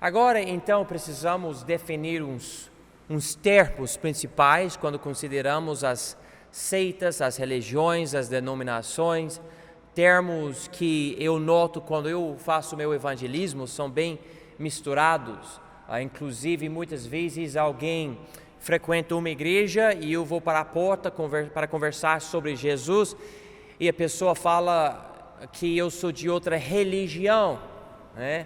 Agora, então, precisamos definir uns termos principais quando consideramos as seitas, as religiões, as denominações. Termos que eu noto quando eu faço meu evangelismo são bem misturados. Inclusive, muitas vezes alguém frequenta uma igreja e eu vou para a porta para conversar sobre Jesus e a pessoa fala que eu sou de outra religião, né?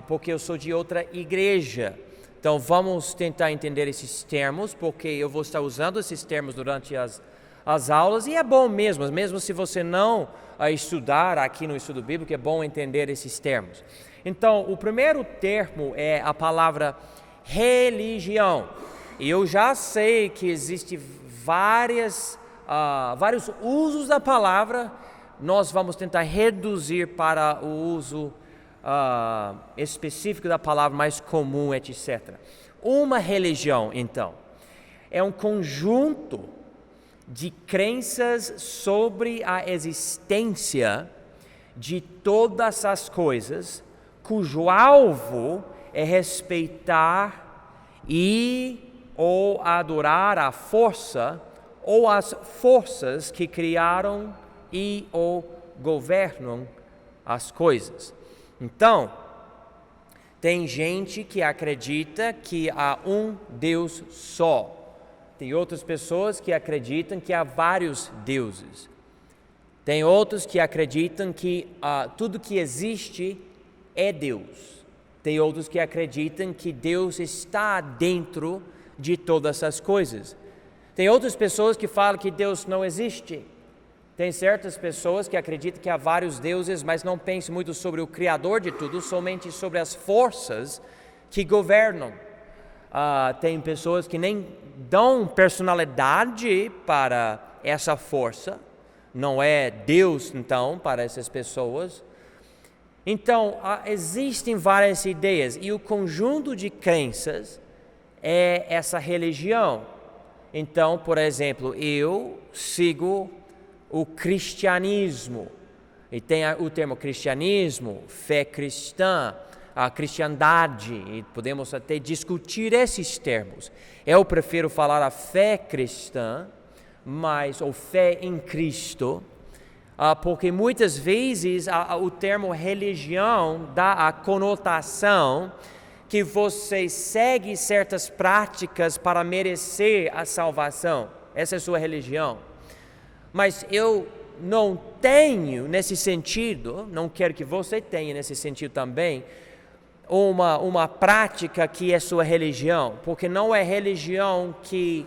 Porque eu sou de outra igreja. Então vamos tentar entender esses termos, porque eu vou estar usando esses termos durante as aulas, e é bom mesmo se você não estudar aqui no estudo bíblico, é bom entender esses termos. Então, o primeiro termo é a palavra religião. E eu já sei que existem vários usos da palavra, nós vamos tentar reduzir para o uso específico da palavra mais comum, etc. Uma religião, então, é um conjunto de crenças sobre a existência de todas as coisas, cujo alvo é respeitar ou adorar a força ou as forças que criaram ou governam as coisas. Então, tem gente que acredita que há um Deus só. Tem outras pessoas que acreditam que há vários deuses. Tem outros que acreditam que tudo que existe é Deus. Tem outros que acreditam que Deus está dentro de todas as coisas. Tem outras pessoas que falam que Deus não existe. Tem certas pessoas que acreditam que há vários deuses, mas não pensam muito sobre o Criador de tudo, somente sobre as forças que governam. Tem pessoas que nem dão personalidade para essa força, não é Deus, então, para essas pessoas. Então, existem várias ideias, e o conjunto de crenças é essa religião. Então, por exemplo, eu sigo o cristianismo, e tem o termo cristianismo, fé cristã, a cristandade, e podemos até discutir esses termos. Eu prefiro falar a fé cristã, ou fé em Cristo, porque muitas vezes o termo religião dá a conotação que você segue certas práticas para merecer a salvação. Essa é a sua religião. Mas eu não tenho nesse sentido, não quero que você tenha nesse sentido também, uma prática que é sua religião, porque não é religião que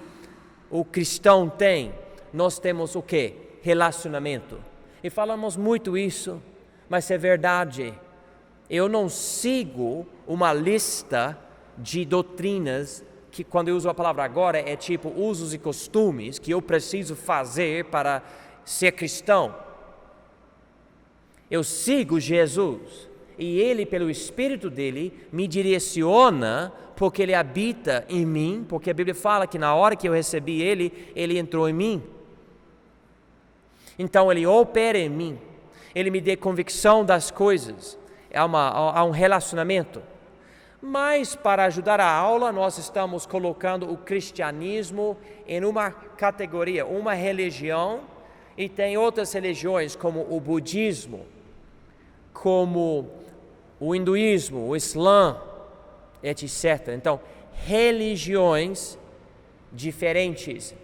o cristão tem. Nós temos o quê? Relacionamento. E falamos muito isso, mas é verdade. Eu não sigo uma lista de doutrinas que, quando eu uso a palavra agora, é tipo usos e costumes que eu preciso fazer para ser cristão. Eu sigo Jesus e Ele, pelo Espírito dele, me direciona, porque Ele habita em mim, porque a Bíblia fala que na hora que eu recebi Ele, Ele entrou em mim. Então Ele opera em mim, Ele me dá convicção das coisas, há um relacionamento. Mas para ajudar a aula, nós estamos colocando o cristianismo em uma categoria, uma religião, e tem outras religiões como o budismo, como o hinduísmo, o islã, etc. Então, religiões diferentes.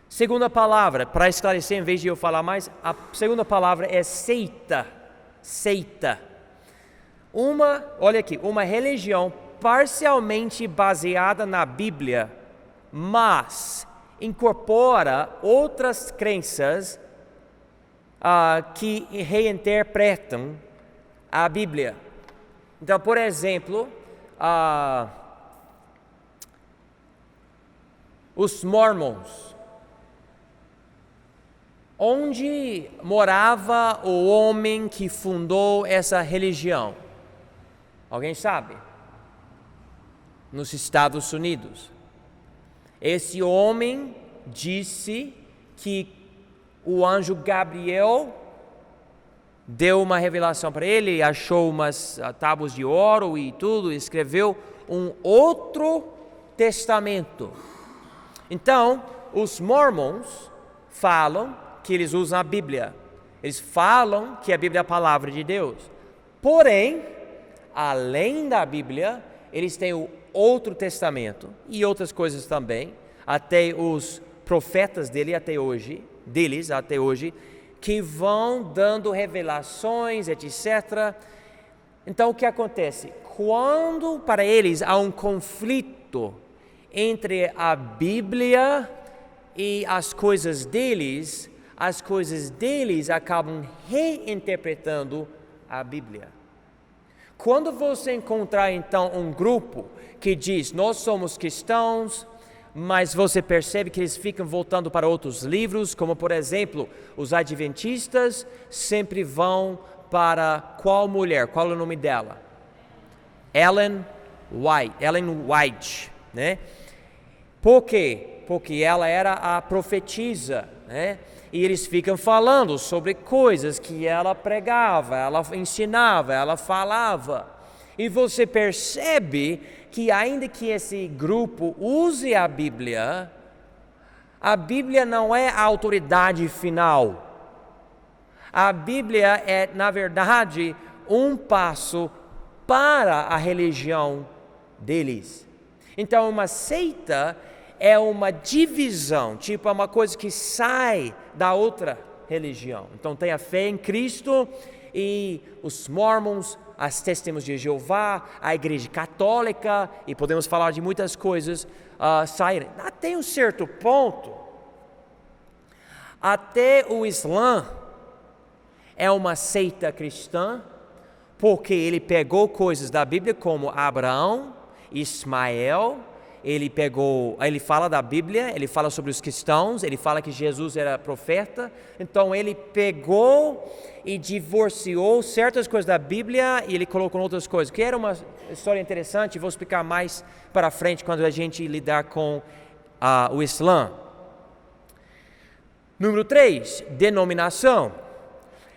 Segunda palavra, para esclarecer, em vez de eu falar mais, a segunda palavra é seita. Seita. Olha aqui, uma religião parcialmente baseada na Bíblia, mas incorpora outras crenças que reinterpretam a Bíblia. Então, por exemplo, os mormons. Onde morava o homem que fundou essa religião? Alguém sabe? Nos Estados Unidos. Esse homem disse que o anjo Gabriel deu uma revelação para ele, achou umas tábuas de ouro e tudo, escreveu um outro testamento. Então, os mormons falam que eles usam a Bíblia. Eles falam que a Bíblia é a palavra de Deus. Porém, além da Bíblia, eles têm o outro testamento e outras coisas também, até os profetas deles até hoje, que vão dando revelações, etc. Então, o que acontece? Quando para eles há um conflito entre a Bíblia e as coisas deles acabam reinterpretando a Bíblia. Quando você encontrar então um grupo que diz, nós somos cristãos, mas você percebe que eles ficam voltando para outros livros, como por exemplo, os adventistas sempre vão para qual mulher? Qual é o nome dela? Ellen White, né? Por quê? Porque ela era a profetisa, né? E eles ficam falando sobre coisas que ela pregava, ela ensinava, ela falava. E você percebe que ainda que esse grupo use a Bíblia não é a autoridade final. A Bíblia é, na verdade, um passo para a religião deles. Então, uma seita é uma divisão, tipo é uma coisa que sai da outra religião. Então tem a fé em Cristo e os mormons, as testemunhas de Jeová, a igreja católica, e podemos falar de muitas coisas, saírem. Até um certo ponto, até o Islã é uma seita cristã, porque ele pegou coisas da Bíblia como Abraão, Ismael. Ele fala da Bíblia, ele fala sobre os cristãos, ele fala que Jesus era profeta. Então ele pegou e divorciou certas coisas da Bíblia e ele colocou outras coisas, que era uma história interessante. Vou explicar mais para frente quando a gente lidar com o Islã. Número 3, denominação.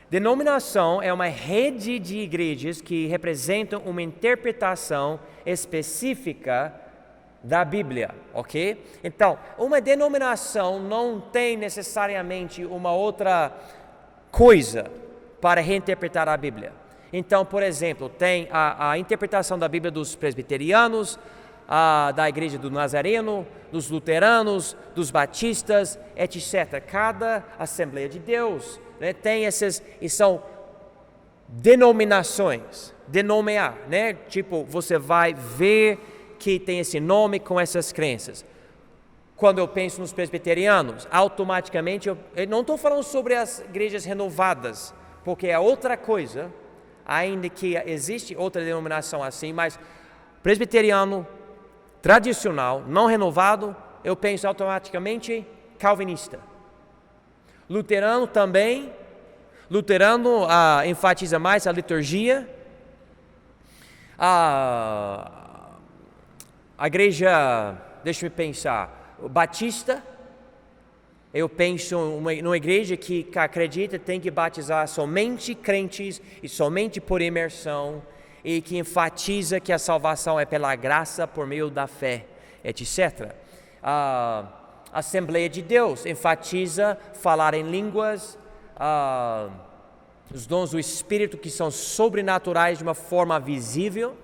Denominação é uma rede de igrejas que representam uma interpretação específica da Bíblia, ok? Então, uma denominação não tem necessariamente uma outra coisa para reinterpretar a Bíblia. Então, por exemplo, tem a interpretação da Bíblia dos presbiterianos, da igreja do Nazareno, dos luteranos, dos batistas, etc. Cada Assembleia de Deus, né, tem essas, e são denominações, denomear, né? Tipo, você vai ver que tem esse nome com essas crenças. Quando eu penso nos presbiterianos, automaticamente, eu não estou falando sobre as igrejas renovadas, porque é outra coisa, ainda que existe outra denominação assim, mas presbiteriano tradicional, não renovado, eu penso automaticamente calvinista. Luterano também, luterano enfatiza mais a liturgia, a igreja, deixa eu pensar, o batista, eu penso numa igreja que acredita que tem que batizar somente crentes e somente por imersão e que enfatiza que a salvação é pela graça por meio da fé, etc. A Assembleia de Deus enfatiza falar em línguas, os dons do Espírito que são sobrenaturais de uma forma visível.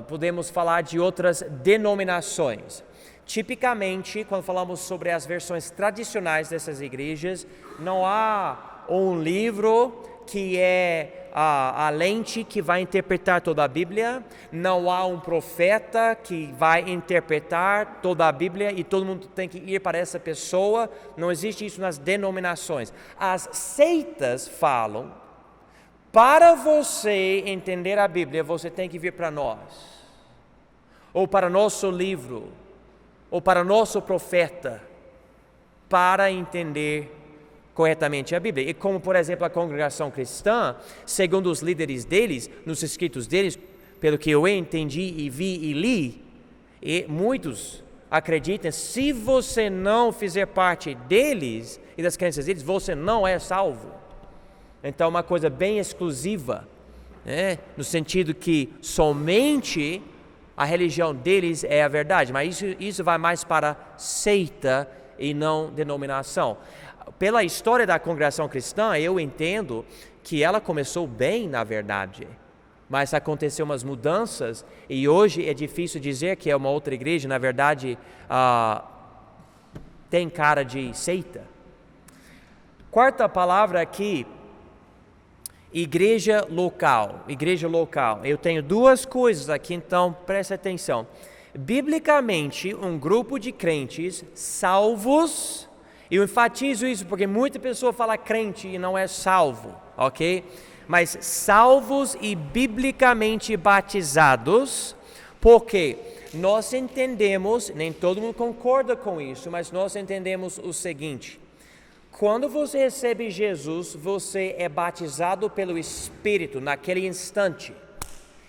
Podemos falar de outras denominações. Tipicamente, quando falamos sobre as versões tradicionais dessas igrejas, não há um livro que é a lente que vai interpretar toda a Bíblia, não há um profeta que vai interpretar toda a Bíblia e todo mundo tem que ir para essa pessoa. Não existe isso nas denominações. As seitas falam, para você entender a Bíblia, você tem que vir para nós, ou para nosso livro, ou para nosso profeta, para entender corretamente a Bíblia. E como, por exemplo, a congregação cristã, segundo os líderes deles, nos escritos deles, pelo que eu entendi e vi e li, e muitos acreditam, se você não fizer parte deles e das crenças deles, você não é salvo. Então, uma coisa bem exclusiva, né? No sentido que somente a religião deles é a verdade, mas isso vai mais para seita e não denominação. Pela história da congregação cristã, eu entendo que ela começou bem, na verdade, mas aconteceu umas mudanças e hoje é difícil dizer que é uma outra igreja, na verdade, tem cara de seita. Quarta palavra aqui, igreja local. Igreja local. Eu tenho duas coisas aqui, então preste atenção. Biblicamente, um grupo de crentes salvos, eu enfatizo isso porque muita pessoa fala crente e não é salvo, ok? Mas salvos e biblicamente batizados, porque nós entendemos, nem todo mundo concorda com isso, mas nós entendemos o seguinte: quando você recebe Jesus, você é batizado pelo Espírito naquele instante.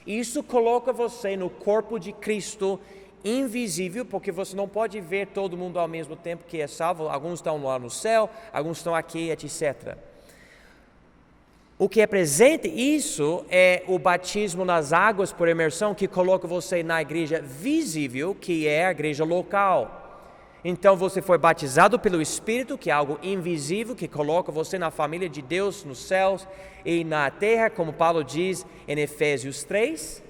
Isso coloca você no corpo de Cristo invisível, porque você não pode ver todo mundo ao mesmo tempo que é salvo. Alguns estão lá no céu, alguns estão aqui, etc. O que é presente, isso é o batismo nas águas por imersão, que coloca você na igreja visível, que é a igreja local. Então você foi batizado pelo Espírito, que é algo invisível, que coloca você na família de Deus, nos céus e na terra, como Paulo diz em Efésios 3.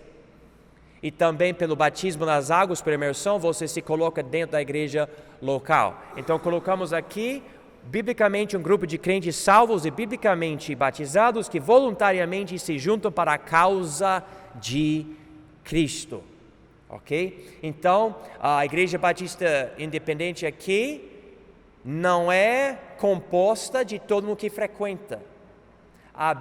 E também pelo batismo nas águas por imersão, você se coloca dentro da igreja local. Então colocamos aqui, biblicamente, um grupo de crentes salvos e biblicamente batizados que voluntariamente se juntam para a causa de Cristo. Ok? Então, a Igreja Batista Independente aqui não é composta de todo mundo que frequenta. A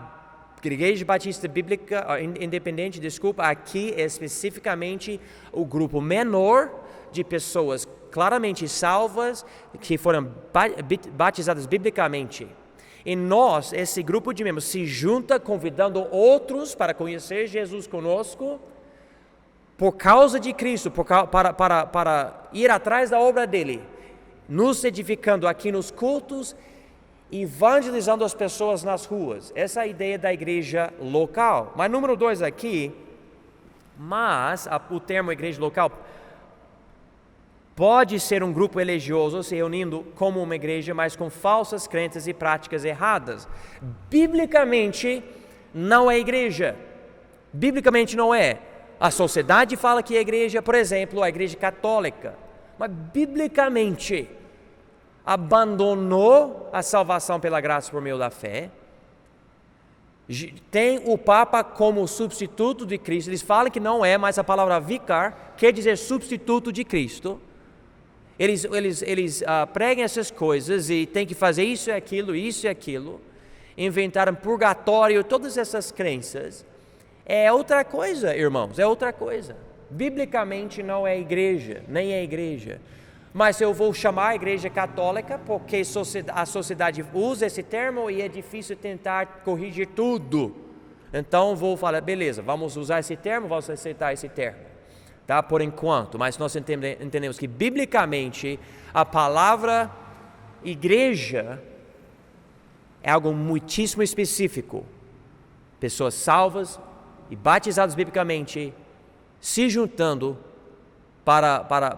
Igreja Batista Bíblica Independente, aqui é especificamente o grupo menor de pessoas claramente salvas, que foram batizadas biblicamente. E nós, esse grupo de membros, se junta convidando outros para conhecer Jesus conosco, por causa de Cristo, para ir atrás da obra dele, nos edificando aqui nos cultos, evangelizando as pessoas nas ruas. Essa é a ideia da igreja local. Mas número 2 aqui, o termo igreja local pode ser um grupo religioso se reunindo como uma igreja, mas com falsas crenças e práticas erradas. Biblicamente, não é igreja. Biblicamente não é. A sociedade fala que é igreja, por exemplo, a igreja católica, mas biblicamente abandonou a salvação pela graça por meio da fé, tem o Papa como substituto de Cristo. Eles falam que não é, mas a palavra vicar quer dizer substituto de Cristo. Eles pregam essas coisas e tem que fazer isso e aquilo, inventaram purgatório, todas essas crenças. É outra coisa, irmãos, é outra coisa. Biblicamente não é igreja, nem é igreja. Mas eu vou chamar a igreja católica porque a sociedade usa esse termo e é difícil tentar corrigir tudo. Então vou falar, beleza, vamos usar esse termo, vamos aceitar esse termo, tá? Por enquanto, mas nós entendemos que biblicamente a palavra igreja é algo muitíssimo específico. Pessoas salvas e batizadas biblicamente se juntando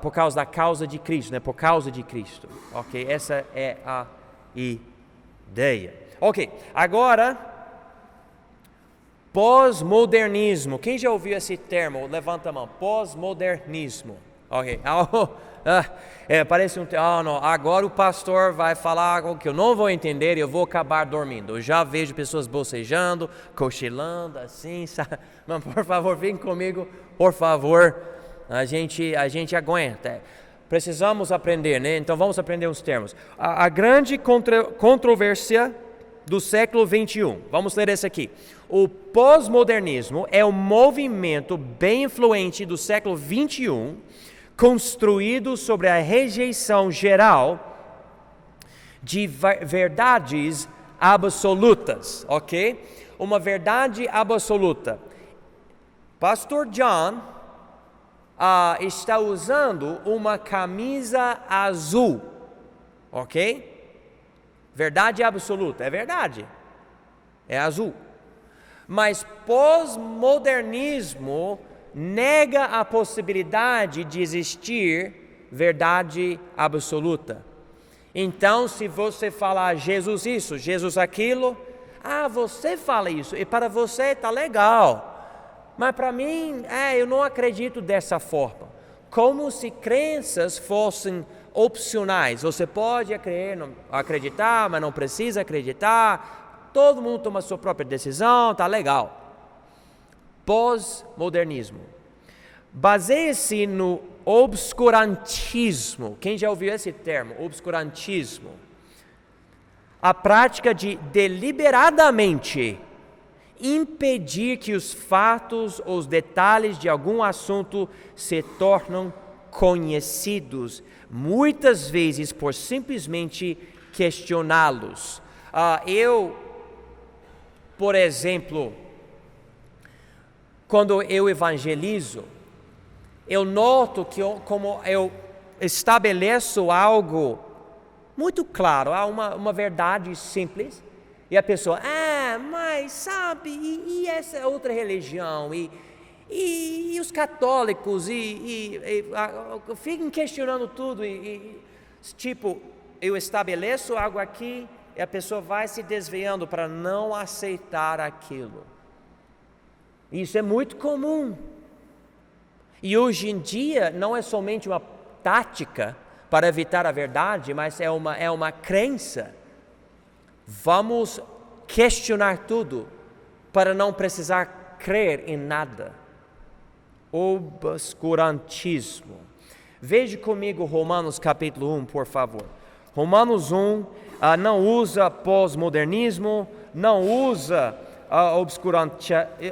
por causa da causa de Cristo, né? Por causa de Cristo, ok? Essa é a ideia. Ok, agora, pós-modernismo. Quem já ouviu esse termo? Levanta a mão. Pós-modernismo. Ok. Parece não, agora o pastor vai falar algo que eu não vou entender e eu vou acabar dormindo. Eu já vejo pessoas bocejando, cochilando, assim, sabe? Mas por favor, vem comigo, por favor. A gente aguenta. Precisamos aprender, né? Então vamos aprender os termos. A grande controvérsia do século 21. Vamos ler esse aqui. O pós-modernismo é um movimento bem influente do século 21, construído sobre a rejeição geral de verdades absolutas, ok? Uma verdade absoluta. Pastor John está usando uma camisa azul, ok? Verdade absoluta, é verdade. é azul. Mas pós-modernismo nega a possibilidade de existir verdade absoluta. Então, se você falar Jesus isso, Jesus aquilo, você fala isso, e para você está legal. Mas para mim, eu não acredito dessa forma. Como se crenças fossem opcionais. Você pode acreditar, mas não precisa acreditar. Todo mundo toma a sua própria decisão, está legal. Pós-modernismo. Baseia-se no obscurantismo. Quem já ouviu esse termo? Obscurantismo. A prática de deliberadamente impedir que os fatos ou os detalhes de algum assunto se tornem conhecidos, muitas vezes por simplesmente questioná-los. Por exemplo, quando eu evangelizo, eu noto que como eu estabeleço algo muito claro, há uma verdade simples, e a pessoa, mas sabe, e essa outra religião, e os católicos, ficam questionando tudo, tipo, eu estabeleço algo aqui, e a pessoa vai se desviando para não aceitar aquilo. Isso é muito comum. E hoje em dia não é somente uma tática para evitar a verdade, mas é uma crença. Vamos questionar tudo para não precisar crer em nada. Obscurantismo. Veja comigo Romanos capítulo 1, por favor. Romanos 1 não usa pós-modernismo, não usa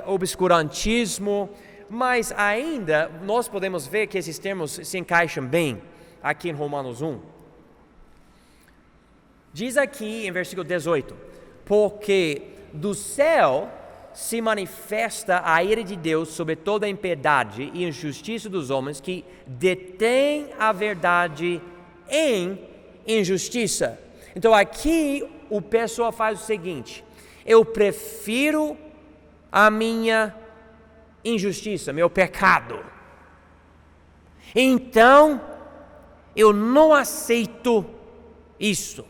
obscurantismo, mas ainda nós podemos ver que esses termos se encaixam bem aqui em Romanos 1. Diz aqui em versículo 18: porque do céu se manifesta a ira de Deus sobre toda a impiedade e injustiça dos homens que detêm a verdade em injustiça. Então aqui o pessoal faz o seguinte: eu prefiro a minha injustiça, meu pecado. Então eu não aceito isso.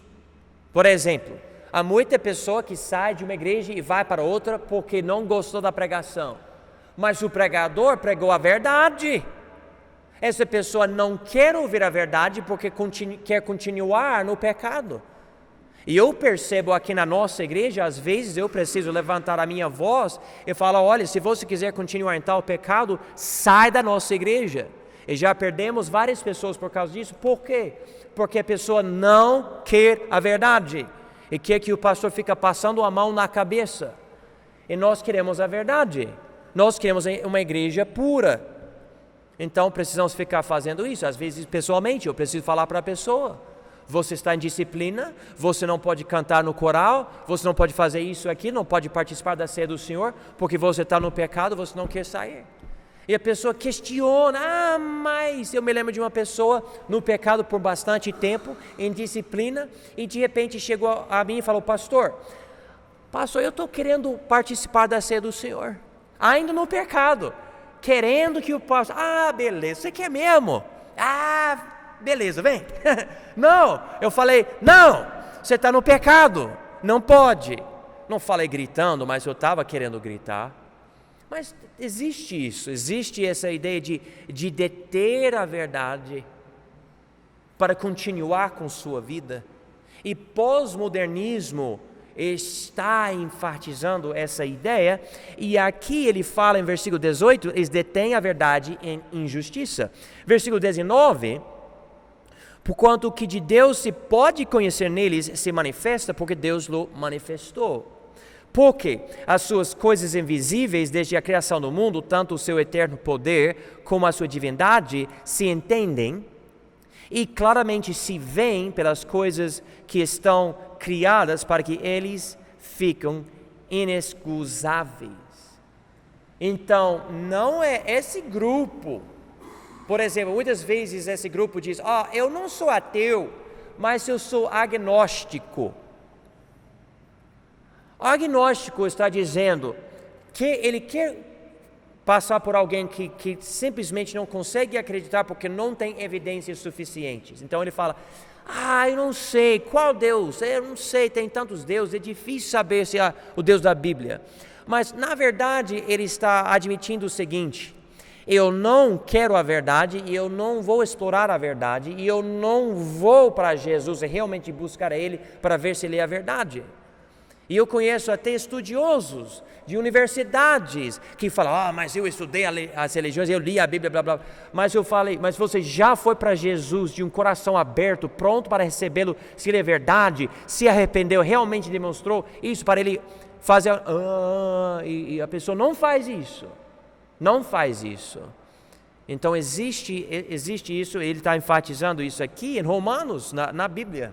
Por exemplo, há muita pessoa que sai de uma igreja e vai para outra porque não gostou da pregação. Mas o pregador pregou a verdade. Essa pessoa não quer ouvir a verdade porque quer continuar no pecado. E eu percebo aqui na nossa igreja, às vezes eu preciso levantar a minha voz e falar: olha, se você quiser continuar em tal pecado, sai da nossa igreja. E já perdemos várias pessoas por causa disso. Por quê? Porque a pessoa não quer a verdade e quer que o pastor fique passando a mão na cabeça. E nós queremos a verdade. Nós queremos uma igreja pura. Então precisamos ficar fazendo isso. Às vezes pessoalmente eu preciso falar para a pessoa: você está em disciplina, você não pode cantar no coral, você não pode fazer isso aqui, não pode participar da ceia do Senhor, porque você está no pecado, você não quer sair. E a pessoa questiona: mas eu me lembro de uma pessoa no pecado por bastante tempo, em disciplina, e de repente chegou a mim e falou: pastor, eu estou querendo participar da ceia do Senhor, ainda no pecado, querendo que o pastor, beleza, você quer mesmo? Beleza, vem. Não, eu falei: não, você está no pecado, não pode. Não falei gritando, mas eu estava querendo gritar. Mas existe essa ideia de deter a verdade para continuar com sua vida. E pós-modernismo está enfatizando essa ideia, e aqui ele fala em versículo 18, eles detêm a verdade em injustiça. Versículo 19: porquanto o que de Deus se pode conhecer neles se manifesta, porque Deus o manifestou. Porque as suas coisas invisíveis, desde a criação do mundo, tanto o seu eterno poder como a sua divindade, se entendem e claramente se veem pelas coisas que estão criadas, para que eles ficam inexcusáveis. Então, não é esse grupo. Por exemplo, muitas vezes esse grupo diz: eu não sou ateu, mas eu sou agnóstico. O agnóstico está dizendo que ele quer passar por alguém que simplesmente não consegue acreditar porque não tem evidências suficientes. Então ele fala, eu não sei, qual Deus? Eu não sei, tem tantos deuses, é difícil saber se é o Deus da Bíblia. Mas na verdade ele está admitindo o seguinte, eu não quero a verdade e eu não vou explorar a verdade e eu não vou para Jesus e realmente buscar Ele para ver se Ele é a verdade. E eu conheço até estudiosos de universidades que falam, mas eu estudei as religiões, eu li a Bíblia, blá, blá. Mas eu falei, mas você já foi para Jesus de um coração aberto, pronto para recebê-lo, se ele é verdade, se arrependeu, realmente demonstrou isso para ele fazer, e a pessoa não faz isso. Não faz isso. Então existe isso, ele está enfatizando isso aqui em Romanos, na Bíblia.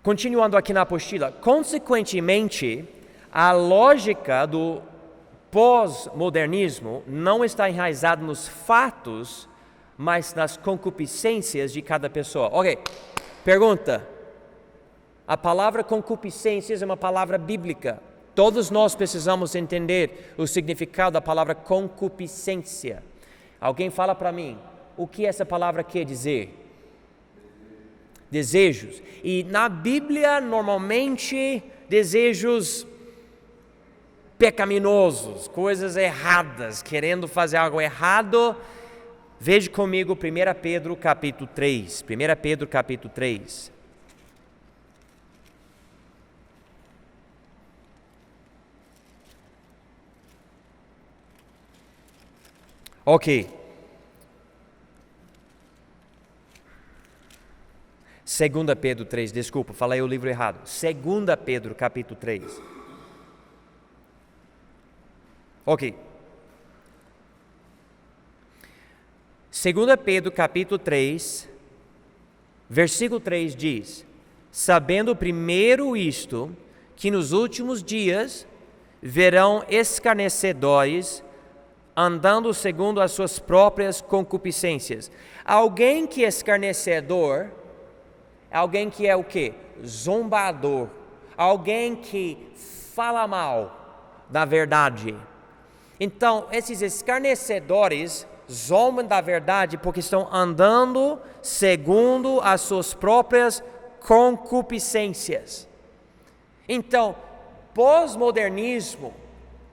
Continuando aqui na apostila, consequentemente, a lógica do pós-modernismo não está enraizada nos fatos, mas nas concupiscências de cada pessoa. Ok, pergunta. A palavra concupiscências é uma palavra bíblica. Todos nós precisamos entender o significado da palavra concupiscência. Alguém fala para mim, o que essa palavra quer dizer? Desejos. E na Bíblia, normalmente, desejos pecaminosos, coisas erradas, querendo fazer algo errado. Veja comigo 1 Pedro capítulo 3. 1 Pedro capítulo 3. Ok. 2 Pedro 3, desculpa, falei o livro errado. 2 Pedro capítulo 3. Ok. 2 Pedro capítulo 3, versículo 3 diz, sabendo primeiro isto, que nos últimos dias verão escarnecedores, andando segundo as suas próprias concupiscências. Alguém que é escarnecedor, alguém que é o quê? Zombador. Alguém que fala mal da verdade. Então, esses escarnecedores zombam da verdade porque estão andando segundo as suas próprias concupiscências. Então, pós-modernismo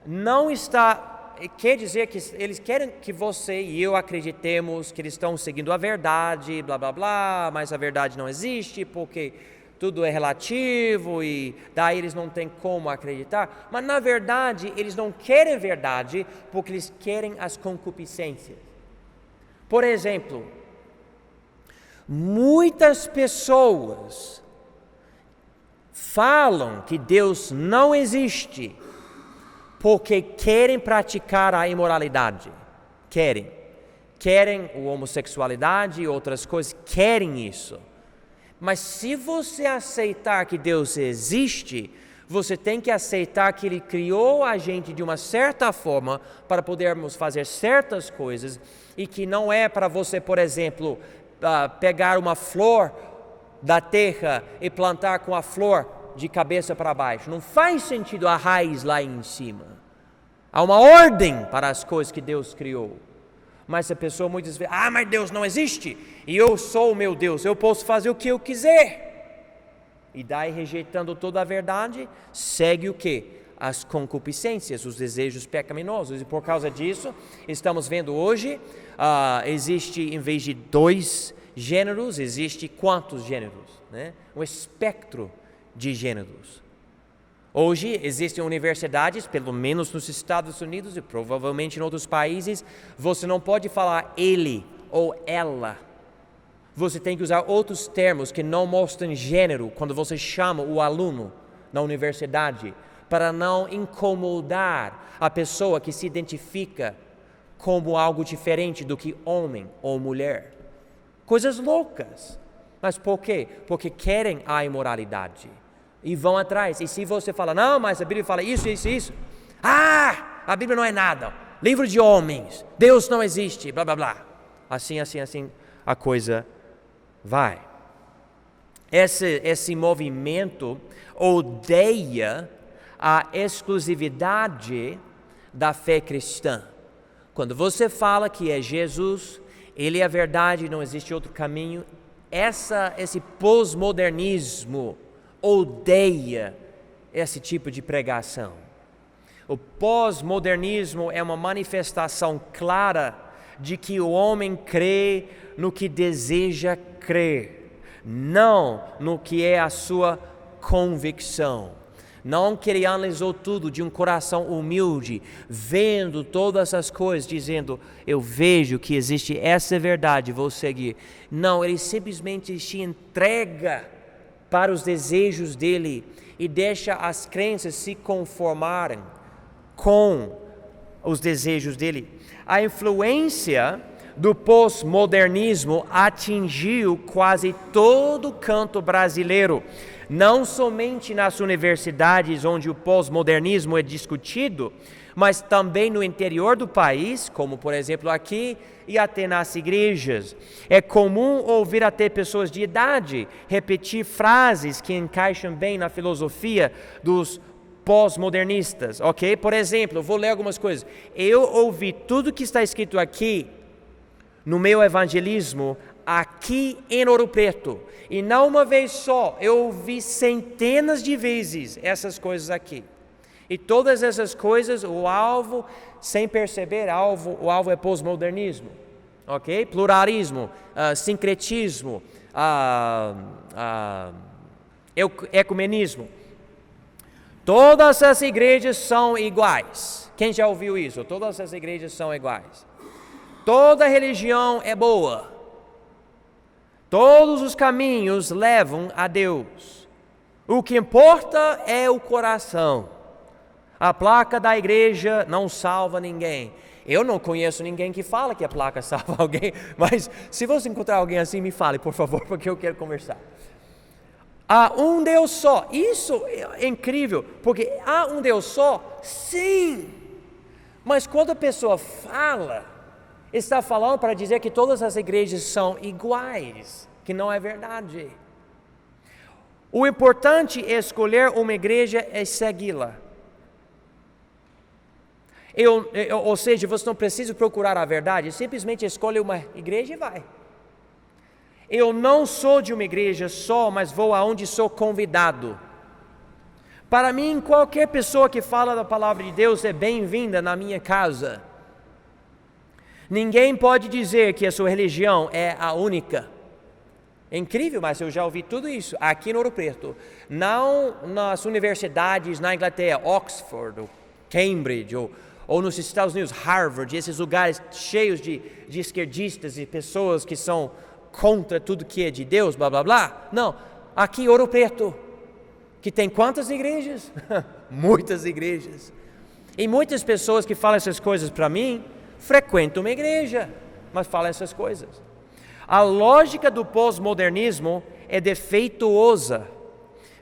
não está... Quer dizer que eles querem que você e eu acreditemos que eles estão seguindo a verdade, blá, blá, blá, mas a verdade não existe porque tudo é relativo e daí eles não têm como acreditar. Mas, na verdade, eles não querem verdade porque eles querem as concupiscências. Por exemplo, muitas pessoas falam que Deus não existe porque querem praticar a imoralidade, querem a homossexualidade e outras coisas, querem isso. Mas se você aceitar que Deus existe, você tem que aceitar que Ele criou a gente de uma certa forma para podermos fazer certas coisas e que não é para você, por exemplo, pegar uma flor da terra e plantar com a flor de cabeça para baixo. Não faz sentido a raiz lá em cima. Há uma ordem para as coisas que Deus criou. Mas a pessoa muitas vezes, mas Deus não existe, e eu sou o meu Deus, eu posso fazer o que eu quiser. E daí, rejeitando toda a verdade, segue o quê? As concupiscências, os desejos pecaminosos. E por causa disso, estamos vendo hoje, existe, em vez de 2 gêneros, existe quantos gêneros? Né? Um espectro de gêneros. Hoje existem universidades, pelo menos nos Estados Unidos e provavelmente em outros países, você não pode falar ele ou ela. Você tem que usar outros termos que não mostram gênero quando você chama o aluno na universidade, para não incomodar a pessoa que se identifica como algo diferente do que homem ou mulher. Coisas loucas. Mas por quê? Porque querem a imoralidade. E vão atrás. E se você fala, não, mas a Bíblia fala isso, isso, isso. A Bíblia não é nada. Livro de homens. Deus não existe. Blá, blá, blá. Assim, a coisa vai. esse movimento odeia a exclusividade da fé cristã. Quando você fala que é Jesus, Ele é a verdade, não existe outro caminho, esse pós-modernismo odeia esse tipo de pregação. O pós-modernismo é uma manifestação clara de que o homem crê no que deseja crer, não no que é a sua convicção. Não que ele analisou tudo de um coração humilde, vendo todas as coisas, dizendo, eu vejo que existe essa verdade, vou seguir. Não, ele simplesmente se entrega para os desejos dele e deixa as crenças se conformarem com os desejos dele. A influência do pós-modernismo atingiu quase todo o canto brasileiro, não somente nas universidades onde o pós-modernismo é discutido, mas também no interior do país, como por exemplo aqui, e até nas igrejas. É comum ouvir até pessoas de idade repetir frases que encaixam bem na filosofia dos pós-modernistas, ok? Por exemplo, vou ler algumas coisas. Eu ouvi tudo que está escrito aqui no meu evangelismo aqui em Ouro Preto, e não uma vez só, eu ouvi centenas de vezes essas coisas aqui. E todas essas coisas, o alvo, sem perceber, o alvo é pós-modernismo, ok? Pluralismo, sincretismo, ecumenismo. Todas as igrejas são iguais. Quem já ouviu isso? Todas as igrejas são iguais. Toda religião é boa. Todos os caminhos levam a Deus. O que importa é o coração. A placa da igreja não salva ninguém. Eu não conheço ninguém que fala que a placa salva alguém, mas se você encontrar alguém assim, me fale, por favor, porque eu quero conversar. Há um Deus só. Isso é incrível, porque há um Deus só, sim. Mas quando a pessoa fala, está falando para dizer que todas as igrejas são iguais, que não é verdade. O importante é escolher uma igreja e segui-la. Ou seja, você não precisa procurar a verdade, simplesmente escolhe uma igreja e vai. Eu não sou de uma igreja só, mas vou aonde sou convidado. Para mim, qualquer pessoa que fala da palavra de Deus é bem-vinda na minha casa. Ninguém pode dizer que a sua religião é a única. É incrível, mas eu já ouvi tudo isso aqui no Ouro Preto. Não nas universidades na Inglaterra, Oxford, ou Cambridge, ou nos Estados Unidos, Harvard, esses lugares cheios de esquerdistas e pessoas que são contra tudo que é de Deus, blá blá blá. Não, aqui em Ouro Preto, que tem quantas igrejas? Muitas igrejas. E muitas pessoas que falam essas coisas para mim, frequentam uma igreja, mas falam essas coisas. A lógica do pós-modernismo é defeituosa,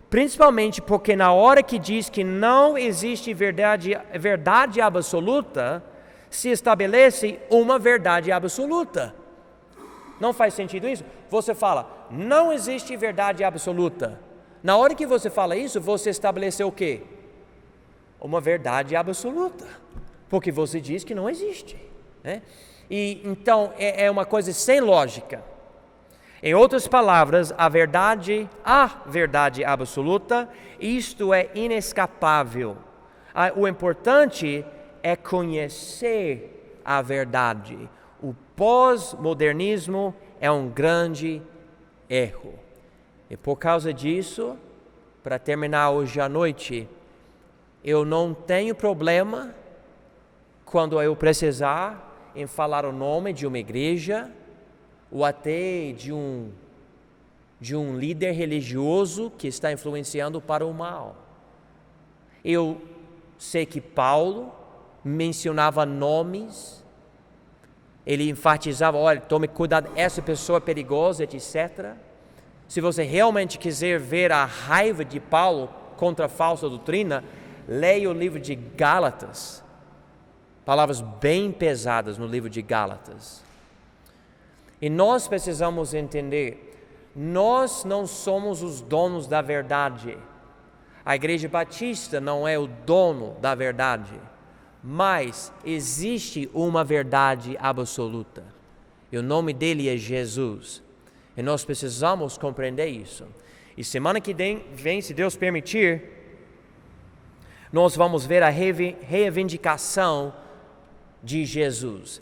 principalmente porque na hora que diz que não existe verdade absoluta, se estabelece uma verdade absoluta. Não faz sentido isso? Você fala, não existe verdade absoluta. Na hora que você fala isso, você estabeleceu o quê? Uma verdade absoluta, porque você diz que não existe, né? E então é uma coisa sem lógica. Em outras palavras, a verdade absoluta, isto é inescapável. O importante é conhecer a verdade. O pós-modernismo é um grande erro. E por causa disso, para terminar hoje à noite, eu não tenho problema quando eu precisar em falar o nome de uma igreja ou até de um líder religioso que está influenciando para o mal. Eu sei que Paulo mencionava nomes, ele enfatizava, olha, tome cuidado, essa pessoa é perigosa, etc. Se você realmente quiser ver a raiva de Paulo contra a falsa doutrina, leia o livro de Gálatas. Palavras bem pesadas no livro de Gálatas. E nós precisamos entender, Nós não somos os donos da verdade. A Igreja Batista não é o dono da verdade, mas existe uma verdade absoluta. E o nome dele é Jesus. E nós precisamos compreender isso. E semana que vem, se Deus permitir, nós vamos ver a reivindicação de Jesus.